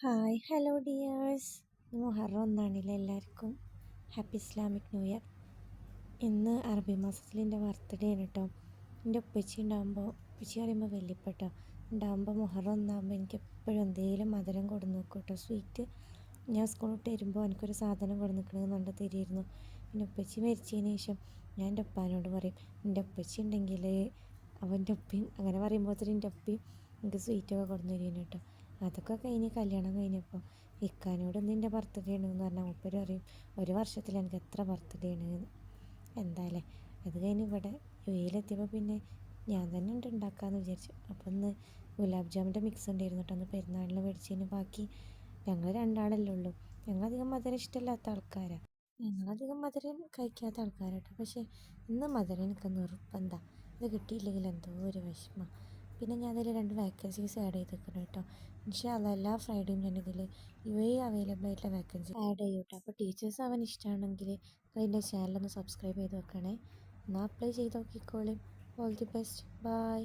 Hi hello dears. Muharram ഒന്നാണില്ലേ എല്ലാവർക്കും. Happy Islamic new year. ഇന്ന് അറബി മാസത്തിൽ എൻ്റെ ബർത്ത്ഡേ ആണ് കേട്ടോ. എൻ്റെ ഉപ്പച്ചി ഉണ്ടാകുമ്പോൾ, ഉപ്പച്ചി പറയുമ്പോൾ വല്യപ്പട്ടോ ഉണ്ടാകുമ്പോൾ മുഹറം ഒന്നാകുമ്പോൾ എനിക്ക് എപ്പോഴും എന്തെങ്കിലും മധുരം കൊടുന്ന് വെക്കും കേട്ടോ, സ്വീറ്റ്. ഞാൻ സ്കൂൾ വിട്ട് വരുമ്പോൾ എനിക്കൊരു സാധനം കൊടുന്ന് നിൽക്കണമെന്ന് കണ്ട് തരുമായിരുന്നു. പിന്നെ ഉപ്പച്ചി മരിച്ചതിന് ശേഷം ഞാൻ എൻ്റെ ഉപ്പാനോട് പറയും, എൻ്റെ ഉപ്പച്ചി ഉണ്ടെങ്കിൽ അവൻ്റെ ഉപ്പയും അങ്ങനെ പറയുമ്പോഴത്തേനും എൻ്റെ ഉപ്പയും എനിക്ക് സ്വീറ്റൊക്കെ കൊടുന്ന് തരുന്നു കേട്ടോ. അതൊക്കെ കഴിഞ്ഞ് കല്യാണം കഴിഞ്ഞപ്പോൾ ഇക്കാനോട് ഇന്ന് എൻ്റെ ബർത്ത്ഡേ ആണെന്ന് പറഞ്ഞാൽ മൂപ്പര് പറയും, ഒരു വർഷത്തിൽ എനിക്ക് എത്ര ബർത്ത്ഡേ ആണ് എന്തായാലേ. അത് കഴിഞ്ഞ് ഇവിടെ യു പിന്നെ ഞാൻ തന്നെ ഉണ്ടാക്കാമെന്ന് വിചാരിച്ചു. അപ്പം ഇന്ന് ഗുലാബ് ജാമിൻ്റെ മിക്സ് ഉണ്ടായിരുന്നു കേട്ടോ, അന്ന് പെരുന്നാളിന് മേടിച്ചതിന് ബാക്കി. ഞങ്ങൾ രണ്ടാളല്ലേ ഉള്ളൂ. ഞങ്ങളധികം മധുരം ഇഷ്ടമില്ലാത്ത ആൾക്കാരാണ്. ഞങ്ങളധികം മധുരം കഴിക്കാത്ത ആൾക്കാരാട്ടോ. പക്ഷേ ഇന്ന് മധുരം എനിക്ക് നിർബന്ധമാണ്. ഇത് കിട്ടിയില്ലെങ്കിൽ എന്തോ ഒരു വിഷമം. പിന്നെ ഞാൻ അതിൽ 2 വേക്കൻസീസ് ആഡ് ചെയ്തിരിക്കണം കേട്ടോ. ഇൻഷാ അല്ലാഹ് എല്ലാ ഫ്രൈഡേയും ഞാനിതിൽ അവൈലബിൾ ആയിട്ടുള്ള വേക്കൻസി ആഡ് ചെയ്യും കേട്ടോ. അപ്പോൾ ടീച്ചേഴ്സ് അവൻ ഇഷ്ടമാണെങ്കിൽ അതിൻ്റെ ചാനലൊന്ന് സബ്സ്ക്രൈബ് ചെയ്ത് വെക്കണേ. എന്നാൽ അപ്ലൈ ചെയ്ത് നോക്കിക്കോളി. All the best. ബൈ.